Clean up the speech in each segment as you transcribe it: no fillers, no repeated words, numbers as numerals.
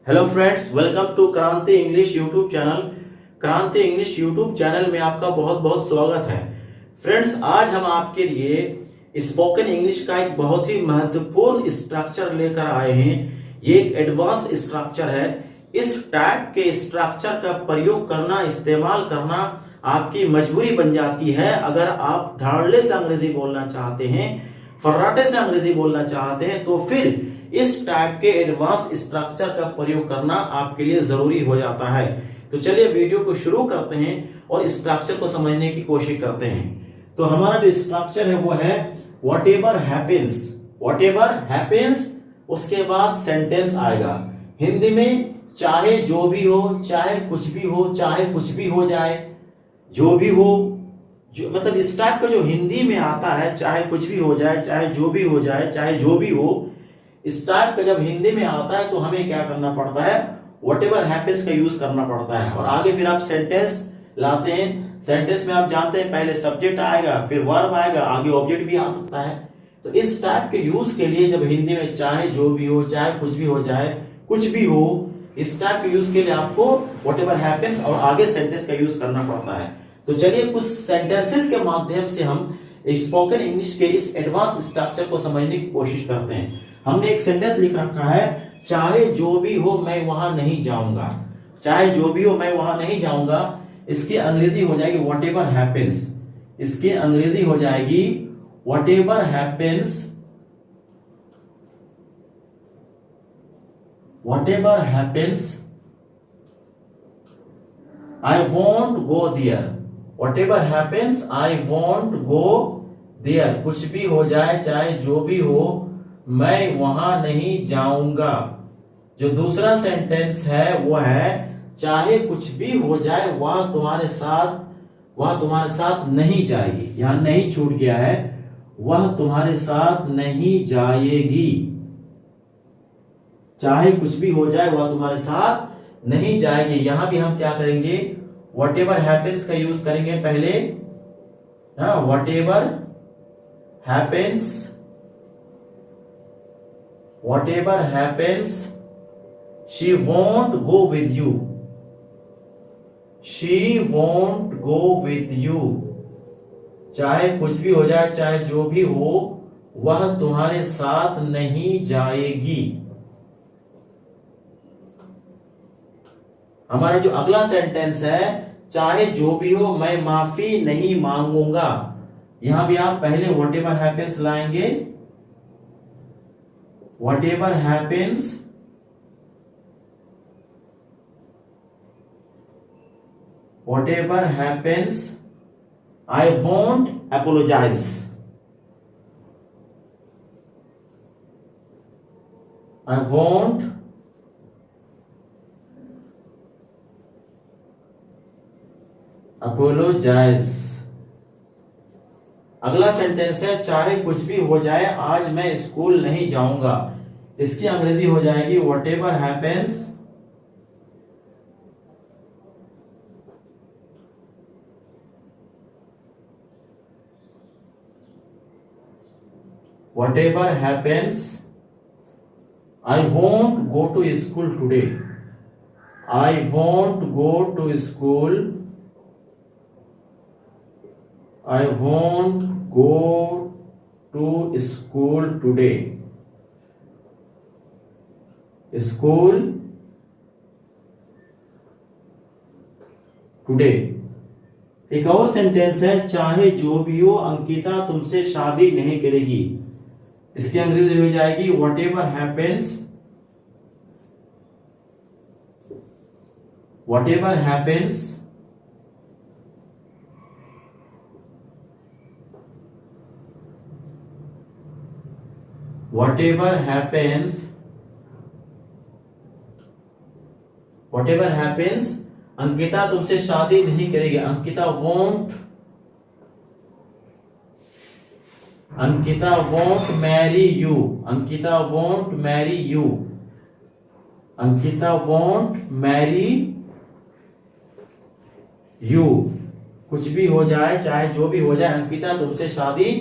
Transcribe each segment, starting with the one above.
Hello friends, welcome to क्रांति English YouTube channel. क्रांति English YouTube channel में आपका बहुत बहुत स्वागत है। फ्रेंड्स, आज हम आपके लिए स्पोकन इंग्लिश का एक बहुत ही महत्वपूर्ण स्ट्रक्चर लेकर आए हैं। ये एक एडवांस स्ट्रक्चर है। इस टाइप के स्ट्रक्चर का प्रयोग करना, इस्तेमाल करना आपकी मजबूरी बन जाती है। अगर आप धड़ल्ले से अंग्रेजी बोलना चाहते हैं, फर्राटे से अंग्रेजी बोलना चाहते हैं, तो फिर इस टाइप के एडवांस स्ट्रक्चर का प्रयोग करना आपके लिए जरूरी हो जाता है। तो चलिए वीडियो को शुरू करते हैं और स्ट्रक्चर को समझने की कोशिश करते हैं। तो हमारा जो स्ट्रक्चर है वो है what ever happens. Whatever happens, उसके बाद सेंटेंस आएगा। हिंदी में चाहे जो भी हो, चाहे कुछ भी हो, चाहे कुछ भी हो जाए, जो भी हो, जो मतलब इस टाइप का जो हिंदी में आता है, चाहे कुछ भी हो जाए, चाहे जो भी हो जाए, चाहे जो भी हो, इस टाइप का जब हिंदी में आता है तो हमें क्या करना पड़ता है, वॉट एवर हैपेंस का यूज करना पड़ता है। और आगे फिर आप सेंटेंस लाते हैं। सेंटेंस में आप जानते हैं पहले सब्जेक्ट आएगा, फिर वर्ब आएगा, आगे ऑब्जेक्ट भी आ सकता है। तो इस टाइप के यूज के लिए जब हिंदी में चाहे जो भी हो, चाहे कुछ भी हो जाए, कुछ भी हो, इस टाइप के यूज के लिए आपको वॉट एवर हैपेंस और आगे सेंटेंस का यूज करना पड़ता है। तो चलिए कुछ सेंटेंसेस के माध्यम से हम स्पोकन इंग्लिश के इस एडवांस स्ट्रक्चर को समझने की कोशिश करते हैं। हमने एक सेंटेंस लिख रखा है, चाहे जो भी हो मैं वहां नहीं जाऊंगा। चाहे जो भी हो मैं वहां नहीं जाऊंगा, इसकी अंग्रेजी हो जाएगी वॉट एवर हैपेंस। इसकी अंग्रेजी हो जाएगी whatever happens, whatever happens I want go there. Whatever happens I want go there. कुछ भी हो जाए, चाहे जो भी हो, मैं वहां नहीं जाऊंगा। जो दूसरा सेंटेंस है वो है, चाहे कुछ भी हो जाए वह तुम्हारे साथ नहीं जाएगी। यहां नहीं छूट गया है, वह तुम्हारे साथ नहीं जाएगी। चाहे कुछ भी हो जाए वह तुम्हारे साथ नहीं जाएगी। यहां भी हम क्या करेंगे, वॉट एवर हैपेंस का यूज करेंगे पहले। What ever happens, whatever happens, she won't go with you. She won't go with you. चाहे कुछ भी हो जाए, चाहे जो भी हो, वह तुम्हारे साथ नहीं जाएगी। हमारा जो अगला सेंटेंस है, चाहे जो भी हो मैं माफी नहीं मांगूंगा। यहां भी आप पहले वॉट एवर हैपेंस लाएंगे। Whatever happens, whatever happens, I won't apologize. I won't apologize. अगला सेंटेंस है, चाहे कुछ भी हो जाए आज मैं स्कूल नहीं जाऊंगा। इसकी अंग्रेजी हो जाएगी whatever happens, whatever happens I want go to school today. I want go to school, I won't go to school today. School today. एक और सेंटेंस है, चाहे जो भी हो अंकिता तुमसे शादी नहीं करेगी। इसकी अंग्रेजी हो जाएगी whatever happens, whatever happens whatever happens, whatever happens, Ankita तुमसे शादी नहीं करेगी। Ankita won't marry you. Ankita won't marry you. Ankita won't marry you. कुछ भी हो जाए, चाहे जो भी हो जाए, अंकिता तुमसे शादी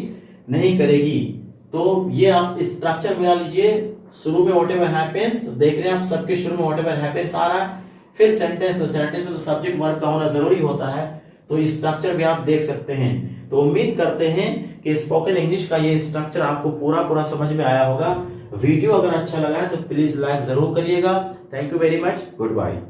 नहीं करेगी। तो ये आप स्ट्रक्चर मिला लीजिए, शुरू में व्हाटएवर हैपेंस, तो देख रहे हैं आप सबके शुरू में व्हाटएवर हैपेंस आ रहा है। फिर सेंटेंस, तो सेंटेंस में तो सब्जेक्ट वर्ब का होना जरूरी होता है, तो स्ट्रक्चर भी आप देख सकते हैं। तो उम्मीद करते हैं कि स्पोकन इंग्लिश का ये स्ट्रक्चर आपको पूरा समझ में आया होगा। वीडियो अगर अच्छा लगा है तो प्लीज लाइक जरूर करिएगा। Thank you very much, good bye.